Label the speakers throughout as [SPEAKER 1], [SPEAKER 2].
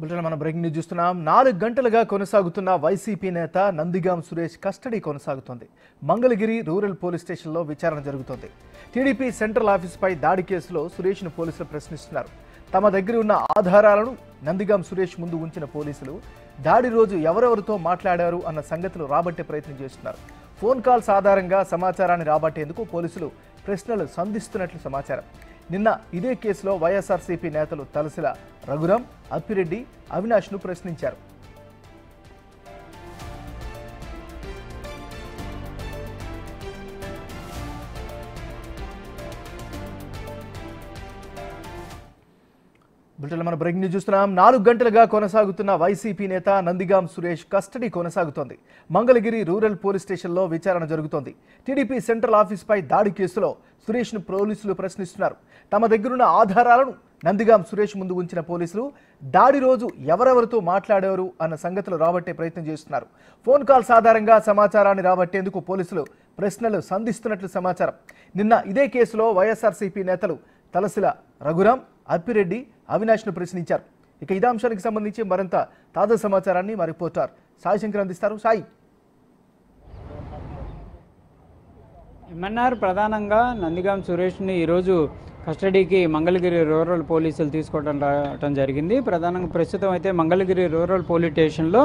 [SPEAKER 1] Bulletin మనం breaking news చూస్తున్నాం. 4 గంటలుగా కొనసాగుతున్న వైసీపీ నేత నందిగాం సురేష్ కస్టడీ కొనసాగుతోంది. మంగళగిరి రూరల్ పోలీస్ స్టేషన్లో విచారణ జరుగుతోంది. టీడీపీ సెంట్రల్ ఆఫీసుపై దాడి కేసులో సురేష్ను పోలీసులు ప్రశ్నిస్తున్నారు. తమ దగ్గర ఉన్న ఆధారాలను నందిగాం సురేష్ ముందు ఉంచిన పోలీసులు దాడి రోజు ఎవరెవరితో మాట్లాడారు అన్న సంగతులు రాబట్టే ప్రయత్నం చేస్తున్నారు. ఫోన్ కాల్స్ ఆధారంగా సమాచారాన్ని రాబట్టేందుకు పోలీసులు ప్రశ్నలు సంధిస్తున్నట్లు సమాచారం. నిన్న ఇదే కేసులో వైఎస్ఆర్సీపీ నేతలు తలసిల రఘురాం, అప్పిరెడ్డి, అవినాష్ను ప్రశ్నించారు. బులెటిన్లో మనం బ్రేకింగ్ న్యూస్ చూస్తున్నాం. 4 గంటలుగా కొనసాగుతున్న వైసీపీ నేత నందిగాం సురేష్ కస్టడీ కొనసాగుతోంది. మంగళగిరి రూరల్ పోలీస్ స్టేషన్లో విచారణ జరుగుతోంది. టీడీపీ సెంట్రల్ ఆఫీసుపై దాడి కేసులో సురేష్ను పోలీసులు ప్రశ్నిస్తున్నారు. తమ దగ్గరున్న ఆధారాలను నందిగాం సురేష్ ముందు ఉంచిన పోలీసులు దాడి రోజు ఎవరెవరితో మాట్లాడారు అన్న సంగతులు రాబట్టే ప్రయత్నం చేస్తున్నారు. ఫోన్ కాల్స్ ఆధారంగా సమాచారాన్ని రాబట్టేందుకు పోలీసులు ప్రశ్నలు సంధిస్తున్నట్లు సమాచారం. నిన్న ఇదే కేసులో వైఎస్ఆర్సీపీ నేతలు తలసిల రఘురాం, అప్పిరెడ్డి, అవినాష్ను ప్రశ్నించారు. ఇక ఇదే అంశానికి సంబంధించి మరింత తాజా సమాచారాన్ని మా రిపోర్టర్ సాయి శంకర్ అందిస్తారు. సాయి,
[SPEAKER 2] ఎంఎన్ఆర్ ప్రధానంగా నందిగాం సురేష్ని ఈరోజు కస్టడీకి మంగళగిరి రూరల్ పోలీసులు తీసుకోవడం రావడం జరిగింది. ప్రధానంగా ప్రస్తుతం అయితే మంగళగిరి రూరల్ పోలీస్ స్టేషన్లో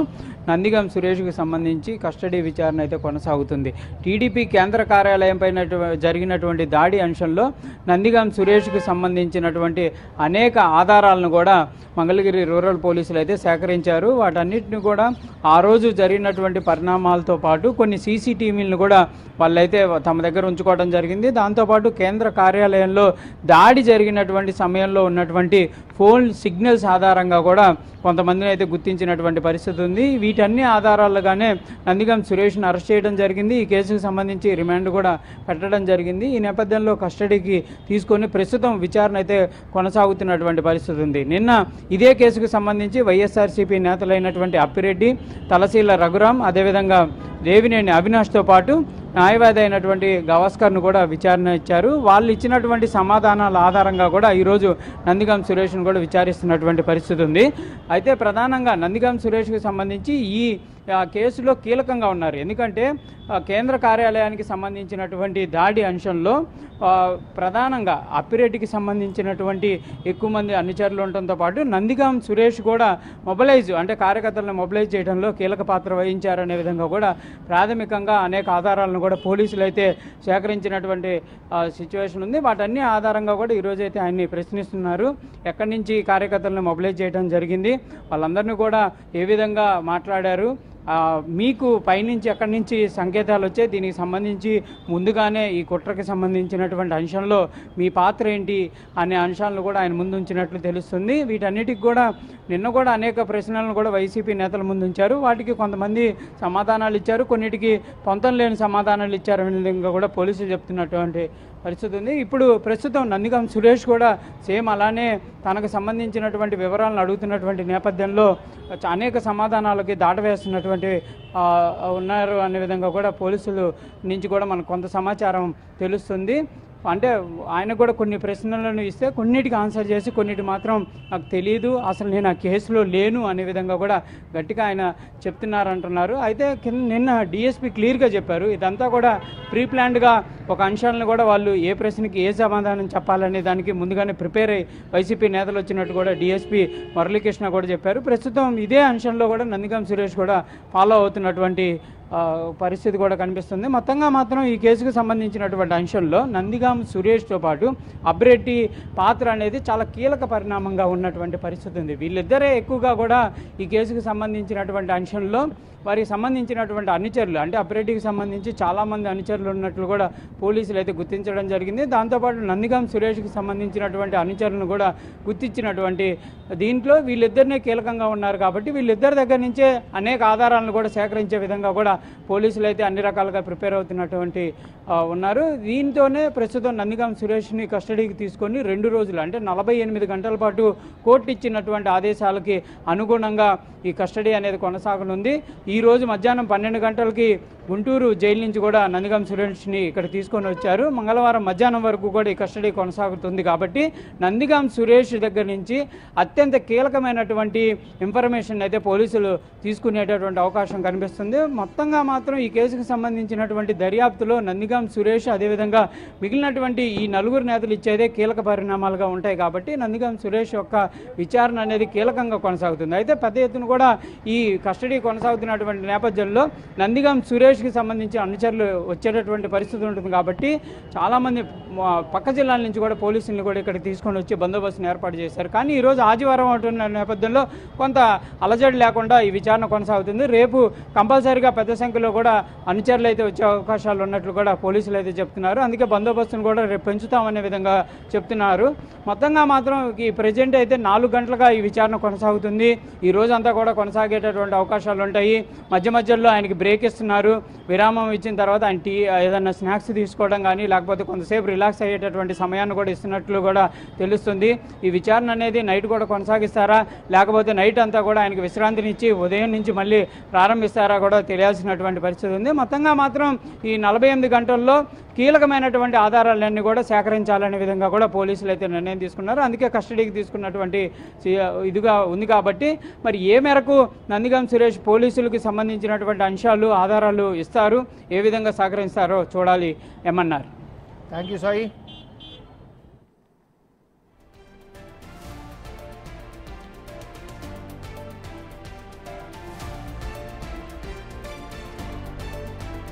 [SPEAKER 2] నందిగాం సురేష్కి సంబంధించి కస్టడీ విచారణ అయితే కొనసాగుతుంది. టీడీపీ కేంద్ర కార్యాలయం పైన జరిగినటువంటి దాడి అంశంలో నందిగాం సురేష్కి సంబంధించినటువంటి అనేక ఆధారాలను కూడా మంగళగిరి రూరల్ పోలీసులు అయితే సేకరించారు. వాటన్నిటిని కూడా ఆ రోజు జరిగినటువంటి పరిణామాలతో పాటు కొన్ని సీసీటీవీలను కూడా వాళ్ళైతే తమ దగ్గర ఉంచుకోవడం జరిగింది. దాంతోపాటు కేంద్ర కార్యాలయంలో దాడి జరిగినటువంటి సమయంలో ఉన్నటువంటి ఫోన్ సిగ్నల్స్ ఆధారంగా కూడా కొంతమందిని అయితే గుర్తించినటువంటి పరిస్థితి ఉంది. వీటన్ని ఆధారాలుగానే నందిగాం సురేష్ను అరెస్ట్ చేయడం జరిగింది. ఈ కేసుకు సంబంధించి రిమాండ్ కూడా పెట్టడం జరిగింది. ఈ నేపథ్యంలో కస్టడీకి తీసుకొని ప్రస్తుతం విచారణ అయితే కొనసాగుతున్నటువంటి పరిస్థితి ఉంది. నిన్న ఇదే కేసుకు సంబంధించి వైఎస్ఆర్సీపీ నేతలైనటువంటి అప్పిరెడ్డి, తలసీల రఘురాం, అదేవిధంగా దేవినేని అవినాష్తో పాటు న్యాయవాది అయినటువంటి గవాస్కర్ను కూడా విచారణ ఇచ్చారు. వాళ్ళు ఇచ్చినటువంటి సమాధానాల ఆధారంగా కూడా ఈరోజు నందిగాం సురేష్ను కూడా విచారిస్తున్నటువంటి పరిస్థితి ఉంది. అయితే ప్రధానంగా నందిగాం సురేష్కి సంబంధించి ఈ కేసులో కీలకంగా ఉన్నారు. ఎందుకంటే కేంద్ర కార్యాలయానికి సంబంధించినటువంటి దాడి అంశంలో ప్రధానంగా అప్పిరెడ్డికి సంబంధించినటువంటి ఎక్కువ మంది అనుచరులు ఉండటంతో పాటు నందిగాం సురేష్ కూడా అంటే కార్యకర్తలను మొబిలైజ్ చేయడంలో కీలక పాత్ర వహించారనే విధంగా కూడా ప్రాథమికంగా అనేక ఆధారాలను కూడా పోలీసులు అయితే సేకరించినటువంటి సిచ్యువేషన్ ఉంది. వాటన్ని ఆధారంగా కూడా ఈరోజు అయితే ఆయన్ని ప్రశ్నిస్తున్నారు. ఎక్కడి నుంచి కార్యకర్తలను మొబిలైజ్ చేయడం జరిగింది, వాళ్ళందరినీ కూడా ఏ విధంగా మాట్లాడారు, మీకు పైనుంచి ఎక్కడి నుంచి సంకేతాలు వచ్చాయి, దీనికి సంబంధించి ముందుగానే ఈ కుట్రకి సంబంధించినటువంటి అంశంలో మీ పాత్ర ఏంటి అనే అంశాలను కూడా ఆయన ముందు ఉంచినట్లు తెలుస్తుంది. వీటన్నిటికి కూడా నిన్న కూడా అనేక ప్రశ్నలను కూడా వైసీపీ నేతల ముందు ఉంచారు. వాటికి కొంతమంది సమాధానాలు ఇచ్చారు, కొన్నిటికి పొంతం లేని సమాధానాలు ఇచ్చారు అనే విధంగా కూడా పోలీసులు చెప్తున్నటువంటి పరిస్థితి ఉంది. ఇప్పుడు ప్రస్తుతం నందిగాం సురేష్ కూడా సేమ్ అలానే తనకు సంబంధించినటువంటి వివరాలను అడుగుతున్నటువంటి నేపథ్యంలో అనేక సమాధానాలకి దాటవేస్తున్నటువంటి ఉన్నారు అనే విధంగా కూడా పోలీసులు నుంచి కూడా మనకు కొంత సమాచారం తెలుస్తుంది. అంటే ఆయన కూడా కొన్ని ప్రశ్నలను ఇస్తే కొన్నిటికి ఆన్సర్ చేసి కొన్నిటి మాత్రం నాకు తెలియదు, అసలు నేను ఆ కేసులో లేను అనే విధంగా కూడా గట్టిగా ఆయన చెప్తున్నారంటున్నారు. అయితే నిన్న డిఎస్పీ క్లియర్గా చెప్పారు, ఇదంతా కూడా ప్రీ ప్లాన్డ్గా ఒక అంశాలను కూడా వాళ్ళు ఏ ప్రశ్నకి ఏ సమాధానం చెప్పాలనే దానికి ముందుగానే ప్రిపేర్ అయ్యి వైసీపీ నేతలు వచ్చినట్టు కూడా డిఎస్పీ మురళీకృష్ణ కూడా చెప్పారు. ప్రస్తుతం ఇదే అంశంలో కూడా నందిగాం సురేష్ కూడా ఫాలో అవుతున్నటువంటి పరిస్థితి కూడా కనిపిస్తుంది. మొత్తంగా మాత్రం ఈ కేసుకు సంబంధించినటువంటి అంశంలో నందిగాం సురేష్తో పాటు అప్పిరెడ్డి పాత్ర అనేది చాలా కీలక పరిణామంగా ఉన్నటువంటి పరిస్థితి ఉంది. వీళ్ళిద్దరే ఎక్కువగా కూడా ఈ కేసుకు సంబంధించినటువంటి అంశంలో వారికి సంబంధించినటువంటి అనుచరులు, అంటే అప్పిరెడ్డికి సంబంధించి చాలామంది అనుచరులు ఉన్నట్లు కూడా పోలీసులు అయితే గుర్తించడం జరిగింది. దాంతోపాటు నందిగాం సురేష్కి సంబంధించినటువంటి అనుచరులను కూడా గుర్తించినటువంటి దీంట్లో వీళ్ళిద్దరినే కీలకంగా ఉన్నారు. కాబట్టి వీళ్ళిద్దరి దగ్గర నుంచే అనేక ఆధారాలను కూడా సేకరించే విధంగా కూడా పోలీసులు అయితే అన్ని రకాలుగా ప్రిపేర్ అవుతున్నటువంటి ఉన్నారు. దీంతోనే ప్రస్తుతం నందిగాం సురేష్ని కస్టడీకి తీసుకొని 2 రోజులు అంటే 48 గంటల పాటు కోర్టు ఇచ్చినటువంటి ఆదేశాలకి అనుగుణంగా ఈ కస్టడీ అనేది కొనసాగనుంది. ఈ రోజు మధ్యాహ్నం 12 గంటలకి గుంటూరు జైలు నుంచి కూడా నందిగం సురేష్ని ఇక్కడ తీసుకొని వచ్చారు. మంగళవారం మధ్యాహ్నం వరకు కూడా ఈ కస్టడీ కొనసాగుతుంది కాబట్టి నందిగం సురేష్ దగ్గర నుంచి అత్యంత కీలకమైనటువంటి ఇన్ఫర్మేషన్ అయితే పోలీసులు తీసుకునేటటువంటి అవకాశం కనిపిస్తుంది. మొత్తంగా మాత్రం ఈ కేసుకు సంబంధించినటువంటి దర్యాప్తులో నందిగం సురేష్ అదేవిధంగా మిగిలినటువంటి ఈ నలుగురు నేతలు ఇచ్చేదే కీలక పరిణామాలుగా ఉంటాయి కాబట్టి నందిగం సురేష్ యొక్క విచారణ అనేది కీలకంగా కొనసాగుతుంది. అయితే పెద్ద ఎత్తున కూడా ఈ కస్టడీ కొనసాగుతున్నటువంటి నేపథ్యంలో నందిగం సురేష్కి సంబంధించి అనుచరులు వచ్చేటటువంటి పరిస్థితి ఉంటుంది కాబట్టి చాలామంది పక్క జిల్లాల నుంచి కూడా పోలీసులను కూడా ఇక్కడ తీసుకొని వచ్చి బందోబస్తును ఏర్పాటు చేశారు. కానీ ఈరోజు ఆదివారం ఉంటున్న నేపథ్యంలో కొంత అలజడి లేకుండా ఈ విచారణ కొనసాగుతుంది. రేపు కంపల్సరీగా పెద్ద సంఖ్యలో కూడా అనుచరులు అయితే వచ్చే అవకాశాలు ఉన్నట్లు కూడా పోలీసులు అయితే చెప్తున్నారు. అందుకే బందోబస్తును కూడా రేపు పెంచుతామనే విధంగా చెప్తున్నారు. మొత్తంగా మాత్రం ఈ ప్రజెంట్ అయితే 4 గంటలుగా ఈ విచారణ కొనసాగుతుంది. ఈ రోజంతా కూడా కొనసాగేటటువంటి అవకాశాలు ఉంటాయి. మధ్య మధ్యలో ఆయనకి బ్రేక్ ఇస్తున్నారు. విరామం ఇచ్చిన తర్వాత ఆయన ఏదైనా స్నాక్స్ తీసుకోవడం కానీ లేకపోతే కొంతసేపు రిలాక్స్ అయ్యేటటువంటి సమయాన్ని కూడా ఇస్తున్నట్లు కూడా తెలుస్తుంది. ఈ విచారణ అనేది నైట్ కూడా కొనసాగిస్తారా లేకపోతే నైట్ అంతా కూడా ఆయనకి విశ్రాంతినిచ్చి ఉదయం నుంచి మళ్ళీ ప్రారంభిస్తారా కూడా తెలియాల్సినటువంటి పరిస్థితి ఉంది. మొత్తంగా మాత్రం ఈ 48 గంటల్లో కీలకమైనటువంటి ఆధారాలన్నీ కూడా సేకరించాలనే విధంగా కూడా పోలీసులు అయితే నిర్ణయం తీసుకున్నారు. అందుకే కస్టడీకి తీసుకున్నటువంటి ఇదిగా ఉంది కాబట్టి మరి ఏ మేరకు నందిగం సురేష్ పోలీసులకు సంబంధించినటువంటి అంశాలు ఆధారాలు ఇస్తారు, ఏ విధంగా సహకరిస్తారో చూడాలి ఏమన్నారు.
[SPEAKER 1] Thank you Sai.